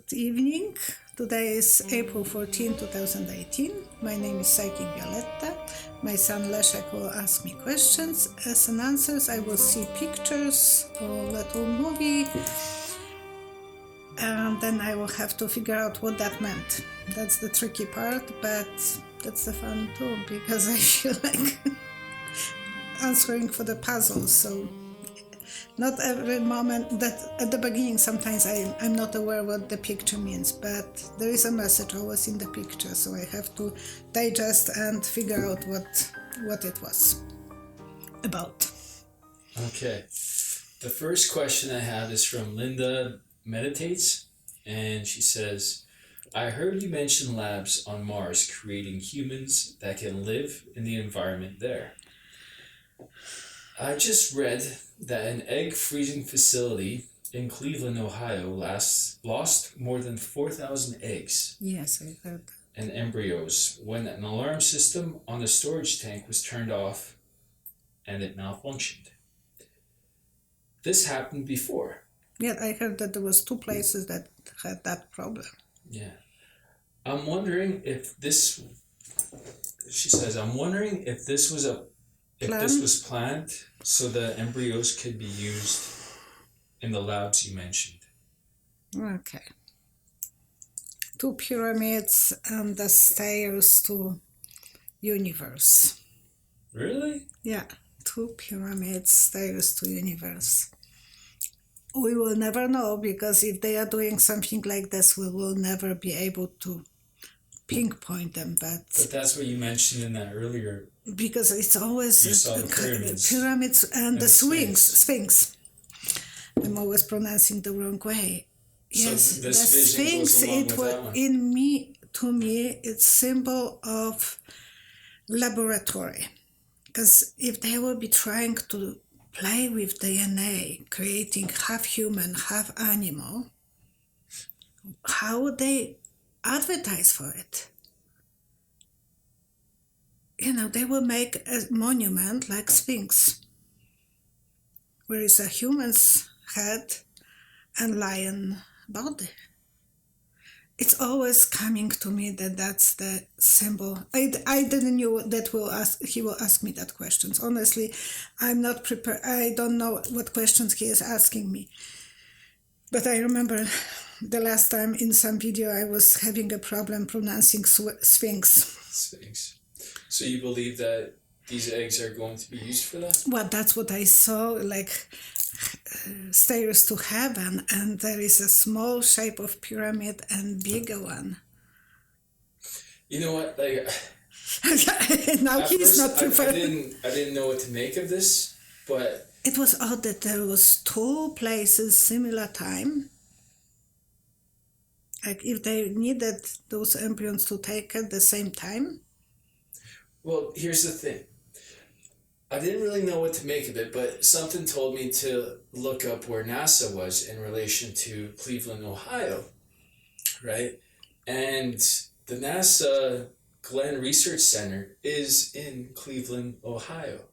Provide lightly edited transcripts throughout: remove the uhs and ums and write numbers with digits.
Good evening. Today is April 14, 2018. My name is Psychic Violetta. My son Leszek will ask me questions. As an answers, I will see pictures or little movie, and then I will have to figure out what that meant. That's the tricky part, but that's the fun too, because I feel like answering for the puzzle. So not every moment that at the beginning sometimes I'm not aware what the picture means, but there is a message always in the picture, so I have to digest and figure out what it was about. Okay. The first question I have is from Linda Meditates, and she says, I heard you mention labs on Mars creating humans that can live in the environment there. I just read that an egg freezing facility in Cleveland, Ohio lost more than 4,000 eggs. Yes, I heard. And embryos when an alarm system on the storage tank was turned off and it malfunctioned. This happened before. Yeah, I heard that there was 2 places that had that problem. Yeah. I'm wondering if this, she says, I'm wondering if this was planned so the embryos could be used in the labs you mentioned. Okay. 2 pyramids and the stairs to universe. Really? Yeah, 2 pyramids, stairs to universe. We will never know, because if they are doing something like this, we will never be able to pinpoint them. But that's what you mentioned in that earlier. Because it's always you saw the pyramids and the Sphinx. I'm always pronouncing the wrong way. So yes, the Sphinx. It was to me, it's symbol of laboratory. Because if they will be trying to play with DNA, creating half human, half animal, how would they advertise for it? They will make a monument like Sphinx, where is a human's head and lion body. It's always coming to me that that's the symbol. I didn't know that he will ask me that questions. Honestly, I'm not prepared. I don't know what questions he is asking me. But I remember the last time in some video I was having a problem pronouncing Sphinx. Sphinx. So you believe that these eggs are going to be used for that? Well, that's what I saw, like stairs to heaven, and there is a small shape of pyramid and bigger one. You know what? Like, now he's not prepared. I didn't know what to make of this, but it was odd that there was 2 places similar time. Like if they needed those embryos to take at the same time. Well, here's the thing. I didn't really know what to make of it, but something told me to look up where NASA was in relation to Cleveland, Ohio, right? And the NASA Glenn Research Center is in Cleveland, Ohio.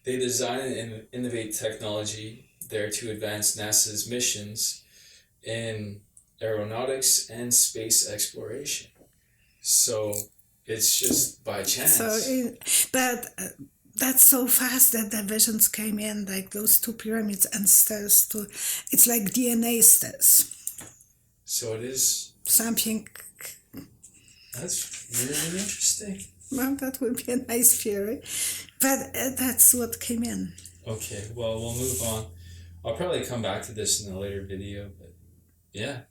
They design and innovate technology there to advance NASA's missions in aeronautics and space exploration. So it's just by chance. That's so fast that the visions came in, like those 2 pyramids and stairs to. It's like DNA stairs. So it is something. That's really interesting. Well, that would be a nice theory, but that's what came in. Okay, well, we'll move on. I'll probably come back to this in a later video, but yeah.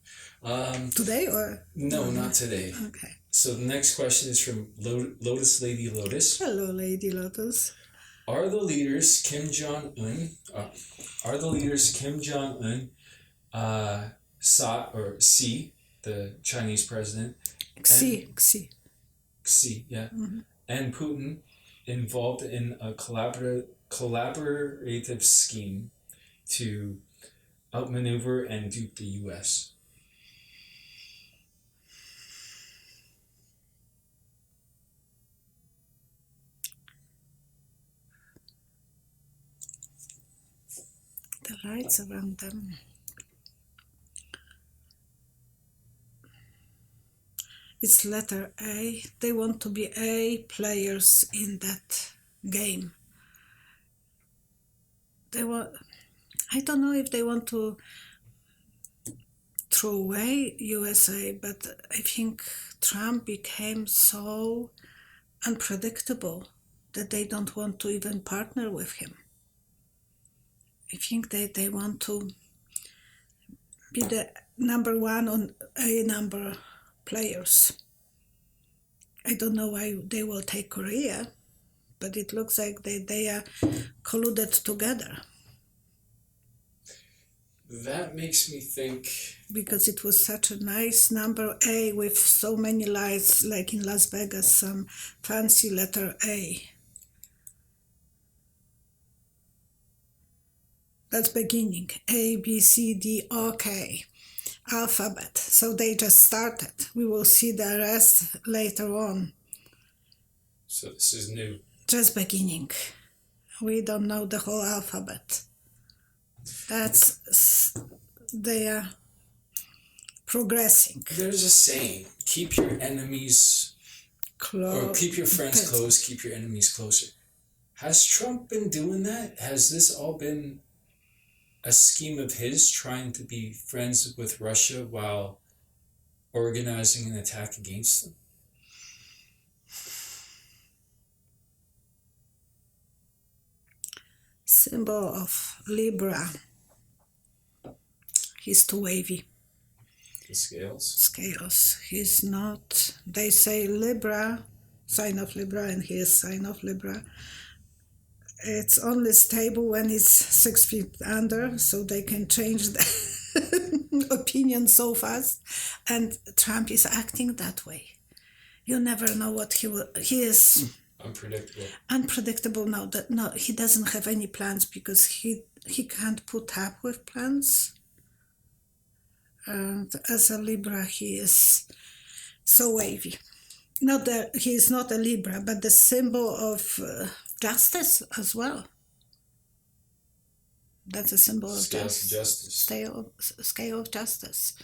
Today or? No, not today. Okay. So the next question is from Lotus Lady Lotus. Hello, Lady Lotus. Are the leaders Kim Jong-un, Xi, the Chinese president, Xi, yeah, mm-hmm. and Putin involved in a collaborative scheme to outmaneuver and dupe the U.S.? The lights around them. It's letter A. They want to be A players in that game. I don't know if they want to throw away USA, but I think Trump became so unpredictable that they don't want to even partner with him. I think they want to be the number one on A number players. I don't know why they will take Korea, but it looks like they are colluded together. That makes me think... Because it was such a nice number A with so many lights, like in Las Vegas, some fancy letter A. That's beginning. A, B, C, D, OK. Alphabet. So they just started. We will see the rest later on. So this is new. Just beginning. We don't know the whole alphabet. They are progressing. There's a saying, keep your enemies close, or keep your friends close, keep your enemies closer. Has Trump been doing that? Has this all been a scheme of his trying to be friends with Russia while organizing an attack against them? Symbol of Libra. He's too wavy. The scales? Scales. He's not, they say Libra, sign of Libra, and he is sign of Libra. It's only stable when it's 6 feet under, so they can change the opinion so fast. And Trump is acting that way. You never know what he will. He is unpredictable. No, he doesn't have any plans because he can't put up with plans. And as a Libra, he is so wavy. Not that he is not a Libra, but the symbol of justice as well. That's a symbol of justice. Scale of justice.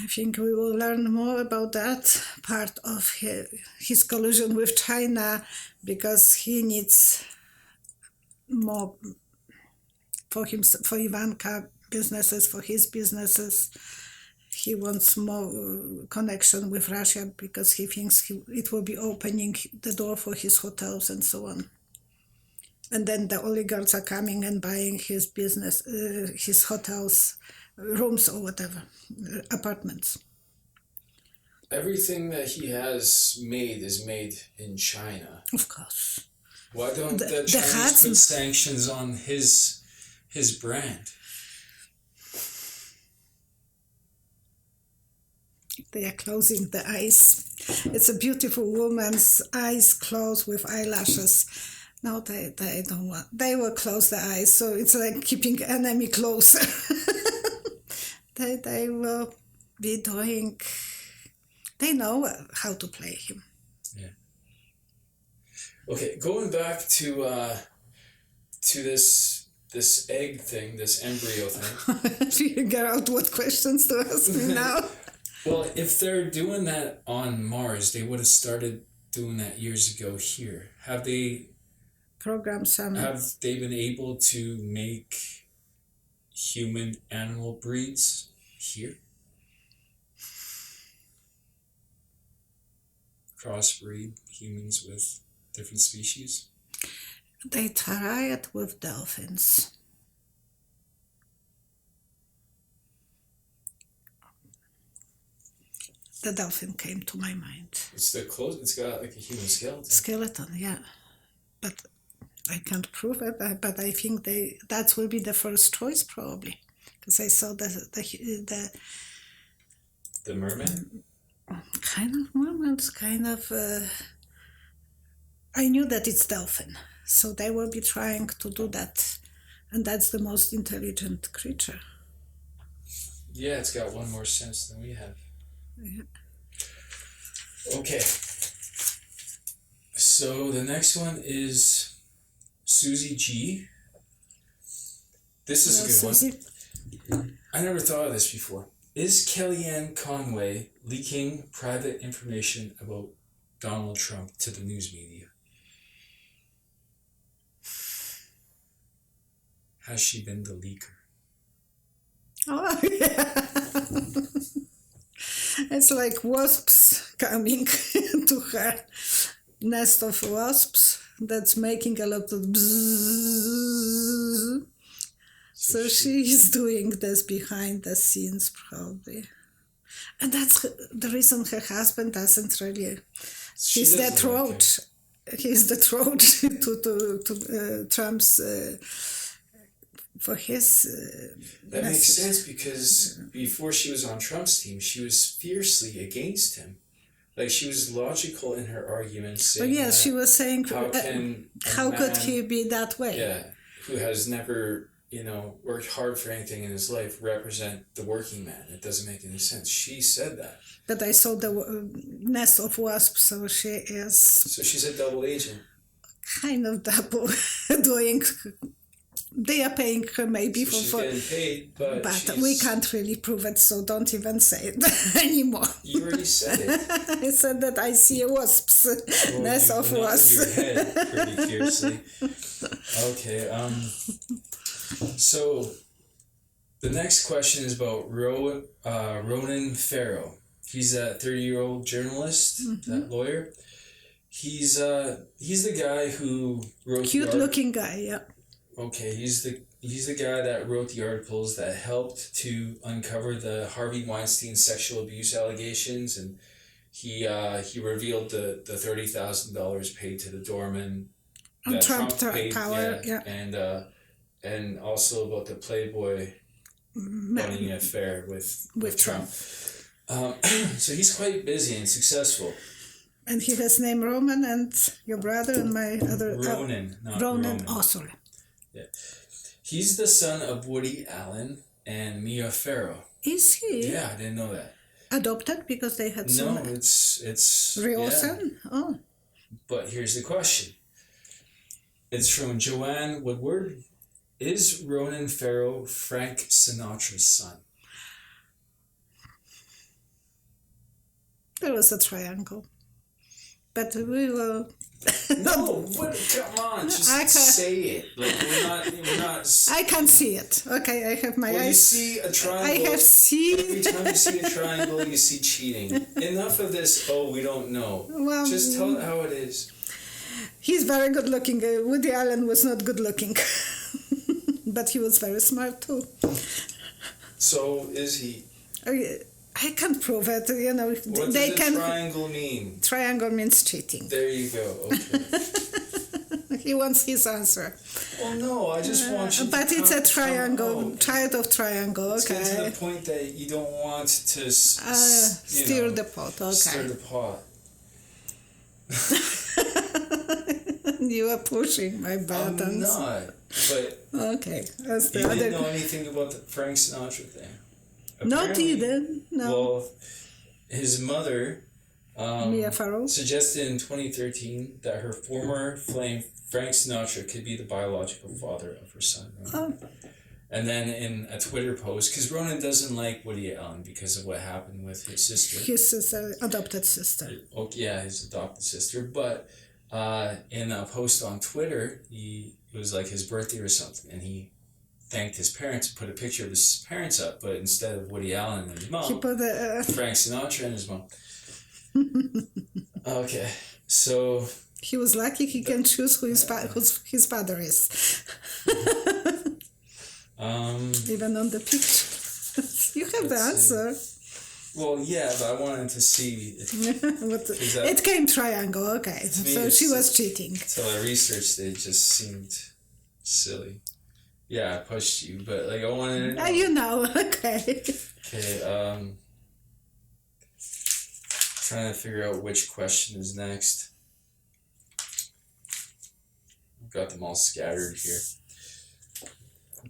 I think we will learn more about that part of his collusion with China, because he needs more for Ivanka businesses, for his businesses. He wants more connection with Russia because he thinks it will be opening the door for his hotels and so on. And then the oligarchs are coming and buying his business, his hotels, rooms or whatever, apartments. Everything that he has made is made in China. Of course. Why don't the Chinese put sanctions on his brand? They are closing the eyes. It's a beautiful woman's eyes closed with eyelashes. No, they don't want. They will close the eyes, so it's like keeping enemy closer. They will be doing. They know how to play him. Yeah. Okay, going back to this egg thing, this embryo thing. Figure out what questions to ask me now. Well, if they're doing that on Mars, they would have started doing that years ago here. Have they been able to make human animal breeds here? Crossbreed humans with different species? They try it with dolphins. The dolphin came to my mind. It's got like a human skeleton. Skeleton, yeah. But I can't prove it, but I think that will be the first choice probably. Because I saw the mermaid? Kind of mermaids, I knew that it's dolphin. So they will be trying to do that. And that's the most intelligent creature. Yeah, it's got one more sense than we have. Yeah. Okay. So the next one is Susie G. This is a good one. I never thought of this before. Is Kellyanne Conway leaking private information about Donald Trump to the news media? Has she been the leaker? Oh, yeah. It's like wasps coming to her nest of wasps that's making a lot of bzzz. So she is doing this behind the scenes, probably. And that's the reason her husband doesn't really. He's the throat. He's the throat to Trump's. For his. That makes sense because before she was on Trump's team, she was fiercely against him. Like she was logical in her arguments. Saying she was saying, how could he be that way? Yeah, who has never, worked hard for anything in his life, represent the working man. It doesn't make any sense. She said that. But I saw the nest of wasps, so she is. So she's a double agent. Kind of double doing. They are paying her maybe so she's getting paid, but we can't really prove it, so don't even say it anymore. You already said it. I said that I see a wasps, nest of wasps. Your head pretty fiercely. Okay. So the next question is about Ronan Farrow. He's a 30-year-old journalist, that lawyer. He's the guy who wrote cute-looking guy, yeah. Okay, he's the guy that wrote the articles that helped to uncover the Harvey Weinstein sexual abuse allegations, and he revealed the $30,000 paid to the doorman that Trump paid, Tower, yeah. And also about the Playboy running an affair with Trump. So he's quite busy and successful. And he has named Roman and your brother and my other... Ronan, not Ronan. Oh, sorry. Yeah. He's the son of Woody Allen and Mia Farrow. Is he? Yeah, I didn't know that. Adopted because they had No, it's real son? Oh. But here's the question. It's from Joanne Woodward. Is Ronan Farrow Frank Sinatra's son? There was a triangle. But we will... No, come on, just say it. Like we're not. I can see it. Okay, I have my eyes. You see a triangle. I have seen. Every time you see a triangle, you see cheating. Enough of this. Oh, we don't know. Well, just tell it how it is. He's very good looking. Woody Allen was not good looking, but he was very smart too. So is he? I can't prove it, What does a triangle mean? Triangle means cheating. There you go, okay. He wants his answer. Well, no, I just want you but it's a triangle, child of triangle, okay. Let's get to the point that you don't want to stir the pot, okay. Stir the pot. You are pushing my buttons. I'm not, but... Okay, that's the you other... didn't know anything about the Frank Sinatra thing. Not either, no. Well, his mother Mia Farrow suggested in 2013 that her former flame, Frank Sinatra, could be the biological father of her son. Right? Oh. And then in a Twitter post, because Ronan doesn't like Woody Allen because of what happened with his sister. His sister, adopted sister. Oh, yeah, his adopted sister. But in a post on Twitter, it was like his birthday or something, and he thanked his parents and put a picture of his parents up, but instead of Woody Allen and his mom, he put Frank Sinatra and his mom. Okay, so... He was lucky he can choose who his father is. Even on the picture. You have the answer. Well, yeah, but I wanted to see... It came triangle, okay. So she was cheating. Until I researched it, it just seemed silly. Yeah, I pushed you, but I wanted to know. Okay. Okay, trying to figure out which question is next. I've got them all scattered here.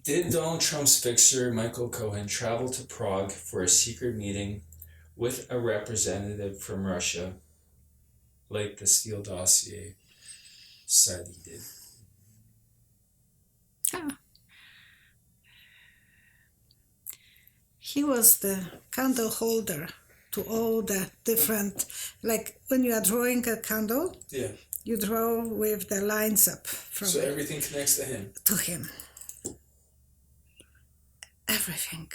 Did Donald Trump's fixer, Michael Cohen, travel to Prague for a secret meeting with a representative from Russia, like the Steele dossier said he did? He was the candle holder to all the different, like when you are drawing a candle, Yeah. you draw with the lines up from So everything connects to him. to him. Everything.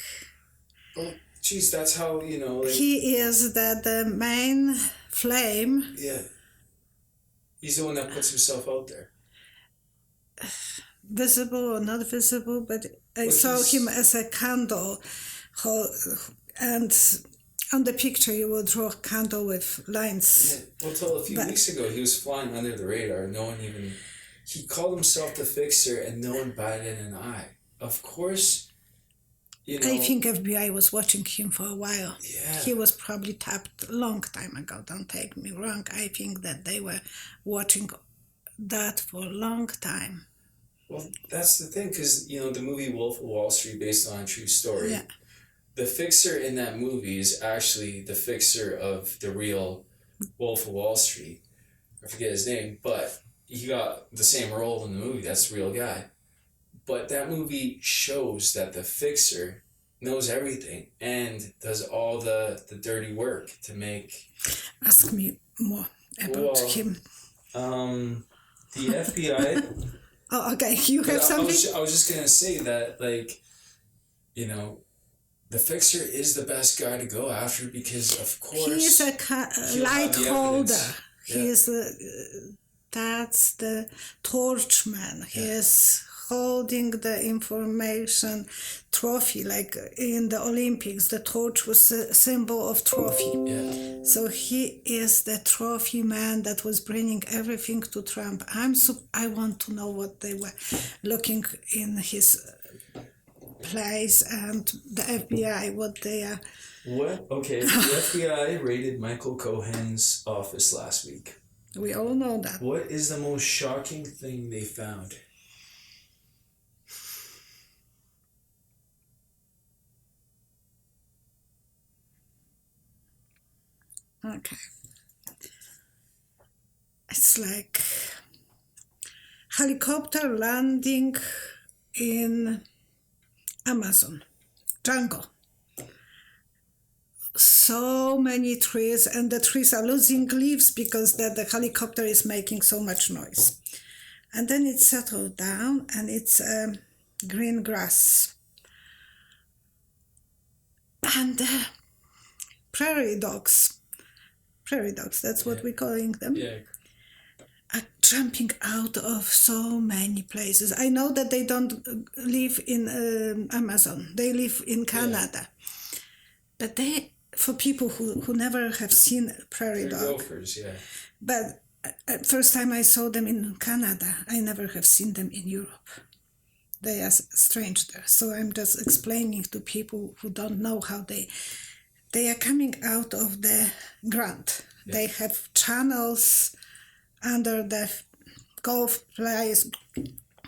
Well, geez, that's how, like... He is the main flame. Yeah. He's the one that puts himself out there. Visible or not visible, but I saw him as a candle. And on the picture, you will draw a candle with lines. Yeah. Well, till a few weeks ago, he was flying under the radar. No one even... He called himself the fixer, and no one batted an eye. Of course, I think FBI was watching him for a while. Yeah. He was probably tapped a long time ago, don't take me wrong. I think that they were watching that for a long time. Well, that's the thing, because, the movie Wolf of Wall Street, based on a true story, Yeah. the fixer in that movie is actually the fixer of the real Wolf of Wall Street. I forget his name, but he got the same role in the movie. That's the real guy. But that movie shows that the fixer knows everything and does all the dirty work to make... Ask me more about him. The FBI... Oh, okay. You have something? I was just going to say that, the fixer is the best guy to go after because, of course... He is a light holder. Yeah. He is that's the torch man. He is holding the information trophy, like in the Olympics, the torch was a symbol of trophy. Yeah. So he is the trophy man that was bringing everything to Trump. I want to know what they were looking in his place and the FBI, what they are. What? Okay, the FBI raided Michael Cohen's office last week. We all know that. What is the most shocking thing they found? Okay. It's like helicopter landing in Amazon jungle. So many trees, and the trees are losing leaves because the helicopter is making so much noise. And then it settled down, and it's green grass. And prairie dogs, that's what we're calling them, are jumping out of so many places. I know that they don't live in Amazon, they live in Canada. But for people who never have seen prairie dog. Gophers, yeah. But first time I saw them in Canada, I never have seen them in Europe. They are strange there. So I'm just explaining to people who don't know how they are coming out of the ground. Yeah. They have channels under the golf place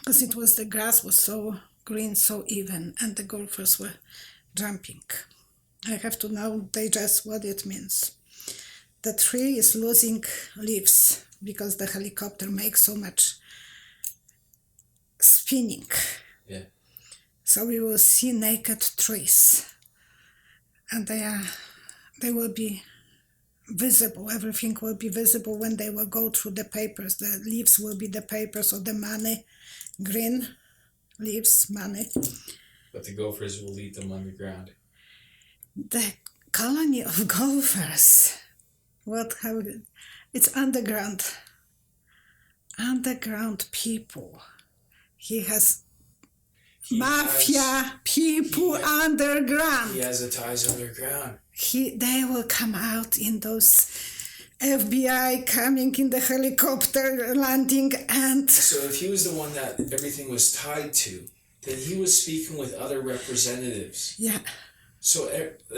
because the grass was so green, so even, and the golfers were jumping. I have to now digest what it means. The tree is losing leaves because the helicopter makes so much spinning. Yeah. So we will see naked trees, and they will be visible. Everything will be visible when they will go through the papers. The leaves will be the papers of the money, green leaves, money. But the gophers will leave them underground. The colony of golfers. It's underground. Underground people. He has mafia people underground. He has the ties underground. They will come out in those FBI coming in the helicopter landing and... So if he was the one that everything was tied to, then he was speaking with other representatives. Yeah. So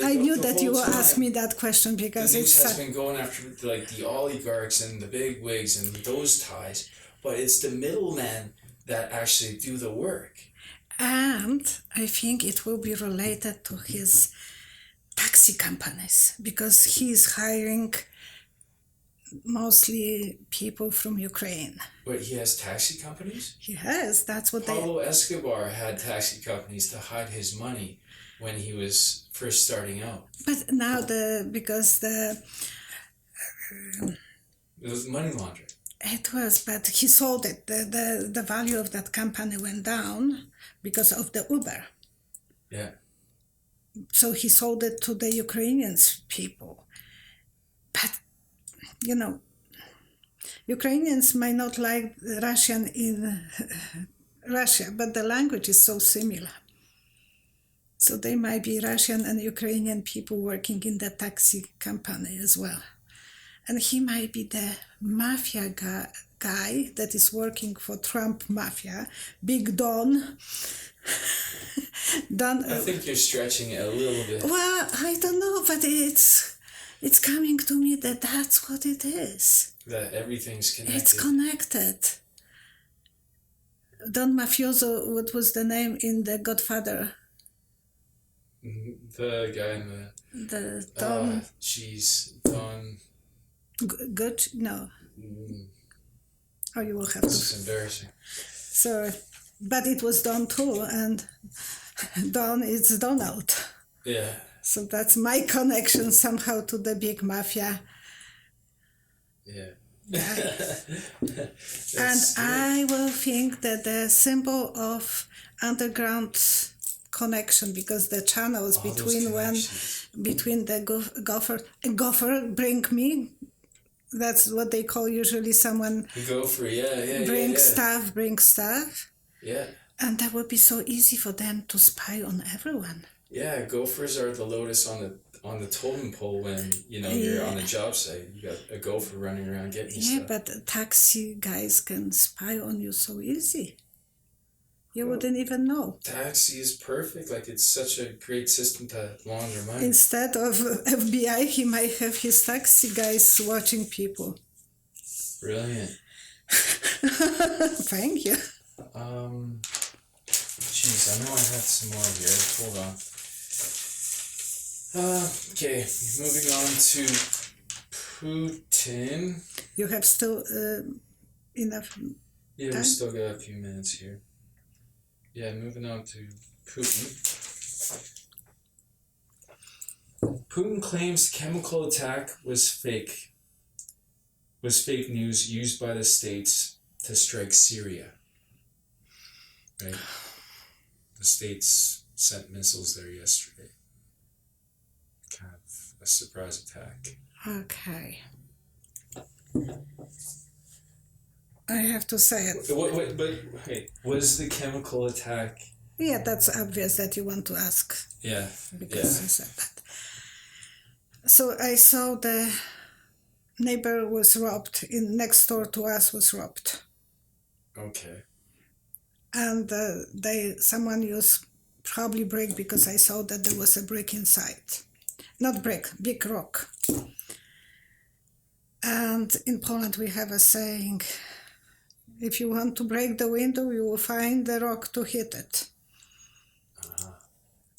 I knew that you will ask me that question because the news has been going after the oligarchs and the big wigs and those ties, but it's the middlemen that actually do the work. And I think it will be related to his taxi companies because he's hiring mostly people from Ukraine. But he has taxi companies? He has. That's what Pablo Escobar had taxi companies to hide his money when he was first starting out. But now because It was money laundering. it was, but he sold it. The value of that company went down because of the Uber. Yeah. So he sold it to the Ukrainian people. But, Ukrainians might not like Russian in Russia, but the language is so similar. So they might be Russian and Ukrainian people working in the taxi company as well. And he might be the mafia guy that is working for Trump mafia, Big Don. I think you're stretching it a little bit. Well, I don't know, but it's coming to me that that's what it is. That everything's connected. It's connected. Don Mafioso, what was the name in The Godfather? The guy in the Don. Don. Good? No. Oh, you will have This to. is embarrassing. So, but it was Don too, and Don is Donald. Yeah. So that's my connection somehow to the big mafia. Yeah. And I will think that the symbol of underground connection, because the channels between the gopher bring me. That's what they call usually someone. The gopher, yeah. Bring stuff. Yeah. And that would be so easy for them to spy on everyone. Yeah, gophers are the lotus on the totem pole when you're on a job site. You got a gopher running around getting stuff. Yeah, but taxi guys can spy on you so easy. You wouldn't even know. Taxi is perfect. Like, it's such a great system to launder money. Instead of F.B.I, he might have his taxi guys watching people. Brilliant. Thank you. Jeez, I know I had some more here. Hold on. Okay, moving on to Putin. You have still enough Yeah, time? we still got a few minutes here. Yeah, moving on to Putin. Putin claims chemical attack was fake news used by the states to strike Syria. Right? The states sent missiles there yesterday. Kind of a surprise attack. Okay. I have to say it. Wait, was the chemical attack? Yeah, that's obvious that you want to ask. Yeah. Because you said that. So I saw the neighbor was robbed. Next door to us was robbed. Okay. And someone used probably brick, because I saw that there was a brick inside. Not brick, big rock. And in Poland we have a saying, if you want to break the window, you will find the rock to hit it.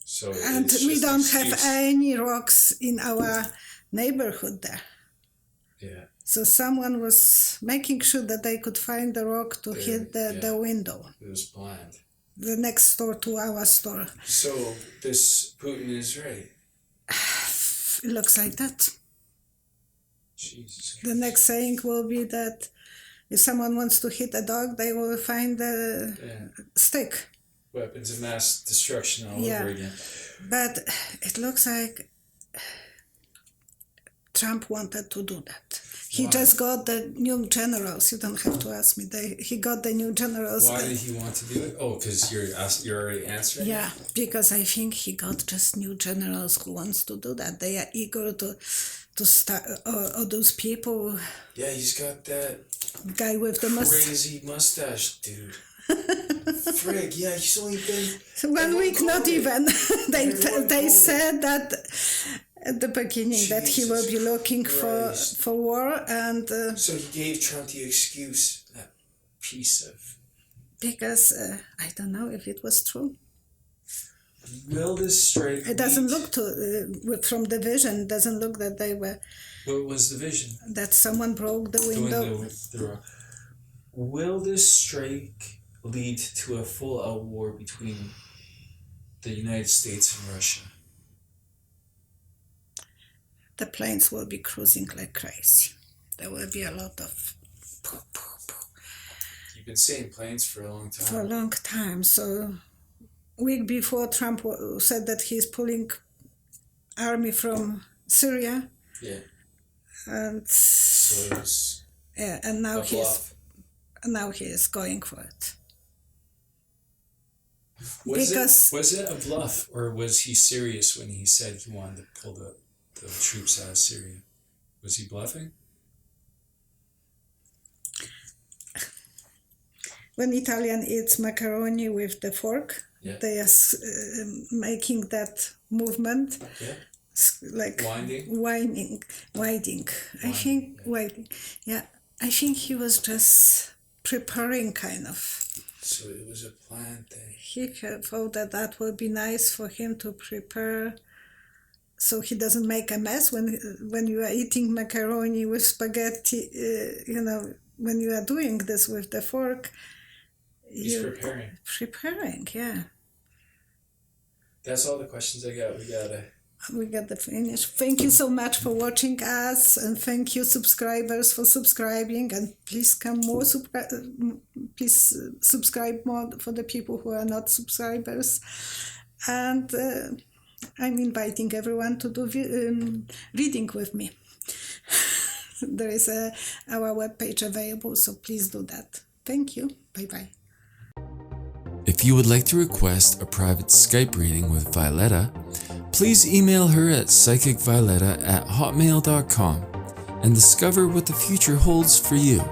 So and we don't have any rocks in our neighborhood there. Yeah. So someone was making sure that they could find the rock to hit the window. It was planned. The next door to our store. So this Putin is right. It looks like that. Jesus Christ. The next saying will be that if someone wants to hit a dog, they will find the stick. Weapons of mass destruction all over again. But it looks like Trump wanted to do that. He just got the new generals. You don't have to ask me. He got the new generals. Why did he want to do it? Oh, because you're already answering? Yeah, because I think he got just new generals who wants to do that. They are eager to start, or those people. Yeah, he's got that guy with the crazy mustache, dude. Frig, yeah, he's only been 1 week, not even. They said that at the beginning that he will be looking for war, and so he gave Trump the excuse, that piece of. Because I don't know if it was true. Will this strike? It doesn't look to from the vision. Doesn't look that they were. What was the vision? That someone broke the window. Will this strike lead to a full-out war between the United States and Russia? The planes will be cruising like crazy. There will be a lot of. You've been saying planes for a long time. For a long time. So, week before, Trump said that he's pulling army from Syria. Yeah. And so it was and now he is going for it. Was it a bluff, or was he serious when he said he wanted to pull the troops out of Syria? Was he bluffing? When Italian eats macaroni with the fork, yeah. They are making that movement, yeah. Like winding. I think winding. Yeah, I think he was just preparing, kind of. So it was a planned thing. He thought that would be nice for him to prepare, so he doesn't make a mess when you are eating macaroni with spaghetti. When you are doing this with the fork. He's preparing. Preparing, yeah. That's all the questions I got. We got to finish. Thank you so much for watching us, and thank you subscribers for subscribing, and please come more. Please subscribe more for the people who are not subscribers, and I'm inviting everyone to do reading with me. There is our webpage available, so please do that. Thank you. Bye-bye. If you would like to request a private Skype reading with Violetta, please email her at psychicvioletta@hotmail.com and discover what the future holds for you.